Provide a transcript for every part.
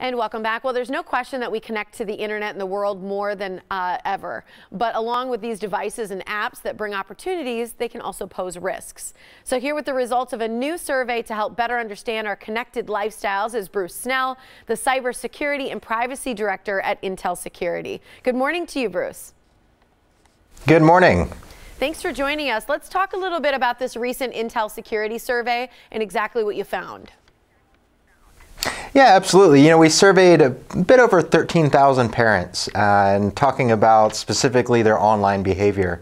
And welcome back. Well, there's no question that we connect to the internet and the world more than ever. But along with these devices and apps that bring opportunities, they can also pose risks. So here with the results of a new survey to help better understand our connected lifestyles is Bruce Snell, the Cybersecurity and Privacy Director at Intel Security. Good morning to you, Bruce. Good morning. Thanks for joining us. Let's talk a little bit about this recent Intel Security survey and exactly what you found. Yeah, absolutely. You know, we surveyed a bit over 13,000 parents and talking about specifically their online behavior.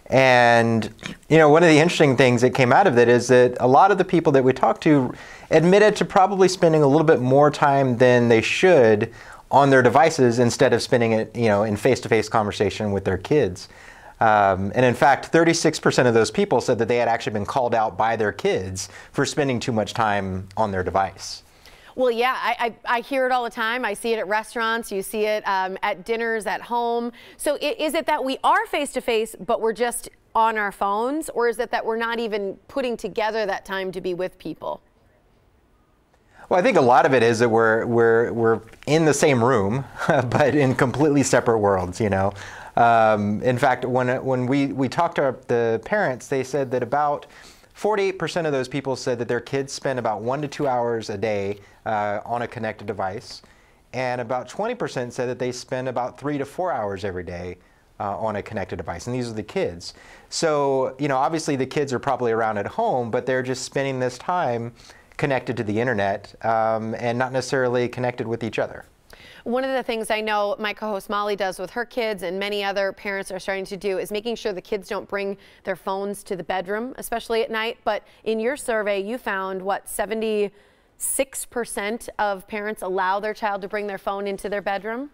And, you know, one of the interesting things that came out of it is that a lot of the people that we talked to admitted to probably spending a little bit more time than they should on their devices instead of spending it, you know, in face-to-face conversation with their kids. And in fact, 36% of those people said that they had actually been called out by their kids for spending too much time on their device. Well, yeah, I hear it all the time. I see it at restaurants. You see it at dinners, at home. So is it that we are face-to-face, but we're just on our phones? Or is it that we're not even putting together that time to be with people? Well, I think a lot of it is that we're in the same room, but in completely separate worlds, you know. In fact, when we talked to the parents, they said that about 48% of those people said that their kids spend about 1 to 2 hours a day on a connected device, and about 20% said that they spend about 3 to 4 hours every day on a connected device, and these are the kids. So, you know, obviously the kids are probably around at home, but they're just spending this time connected to the internet and not necessarily connected with each other. One of the things I know my co-host Molly does with her kids and many other parents are starting to do is making sure the kids don't bring their phones to the bedroom, especially at night. But in your survey, you found, what, 76% of parents allow their child to bring their phone into their bedroom?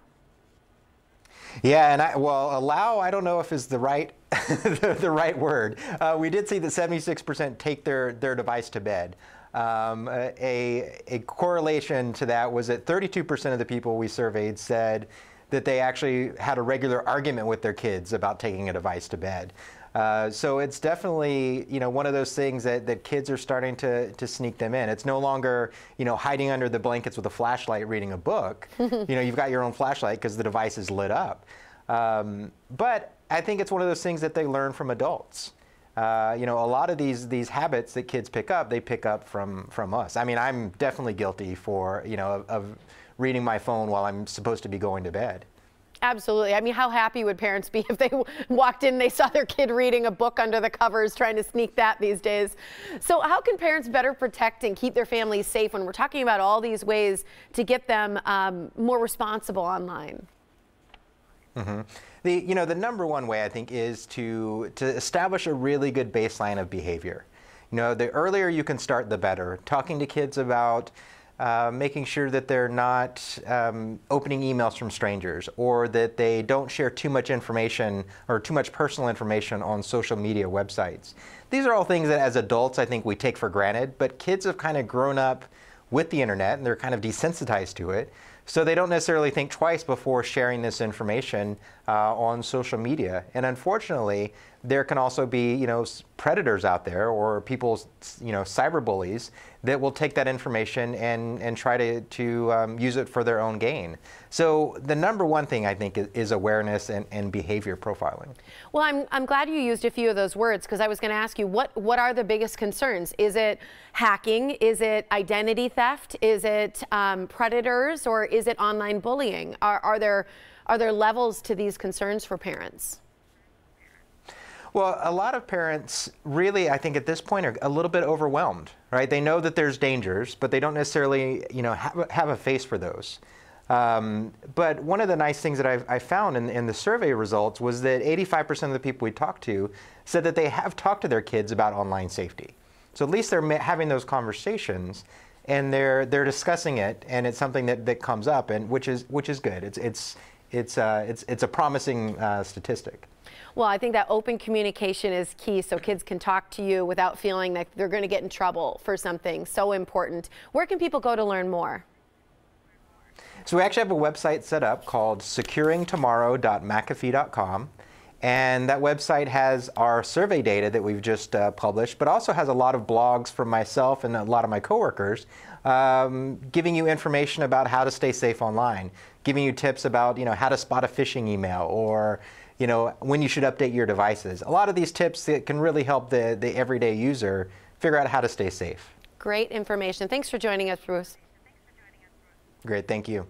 Yeah, and well, allow, I don't know if is the right the right word. We did see that 76% take their device to bed. A correlation to that was that 32% of the people we surveyed said that they actually had a regular argument with their kids about taking a device to bed. So it's definitely, you know, one of those things that kids are starting to sneak them in. It's no longer, you know, hiding under the blankets with a flashlight reading a book. You know, you've got your own flashlight because the device is lit up. But I think it's one of those things that they learn from adults. You know, a lot of these habits that kids pick up, they pick up from us. I mean, I'm definitely guilty for, you know, of reading my phone while I'm supposed to be going to bed. Absolutely. I mean, how happy would parents be if they walked in and they saw their kid reading a book under the covers, trying to sneak that these days? So how can parents better protect and keep their families safe when we're talking about all these ways to get them more responsible online? Mm-hmm. You know, the number one way I think is to establish a really good baseline of behavior. You know, the earlier you can start, the better. Talking to kids about making sure that they're not opening emails from strangers, or that they don't share too much information or too much personal information on social media websites. These are all things that as adults I think we take for granted, but kids have kind of grown up with the internet and they're kind of desensitized to it. So they don't necessarily think twice before sharing this information on social media. And unfortunately, there can also be, you know, predators out there or people, you know, cyberbullies that will take that information and try to use it for their own gain. So the number one thing I think is awareness and behavior profiling. Well, I'm glad you used a few of those words, because I was going to ask you, what are the biggest concerns? Is it hacking? Is it identity theft? Is it predators? Or is it online bullying? Are there levels to these concerns for parents? Well, a lot of parents really, I think at this point, are a little bit overwhelmed, right? They know that there's dangers, but they don't necessarily, you know, have a face for those. But one of the nice things that I found in the survey results was that 85% of the people we talked to said that they have talked to their kids about online safety. So at least they're having those conversations and they're discussing it, and it's something that comes up, and which is good. It's a promising statistic. Well, I think that open communication is key, so kids can talk to you without feeling like they're going to get in trouble for something. So important. Where can people go to learn more? So we actually have a website set up called securingtomorrow.mcafee.com. And that website has our survey data that we've just published, but also has a lot of blogs from myself and a lot of my coworkers giving you information about how to stay safe online, giving you tips about how to spot a phishing email, or when you should update your devices. A lot of these tips that can really help the everyday user figure out how to stay safe. Great information. Thanks for joining us, Bruce. Great, thank you.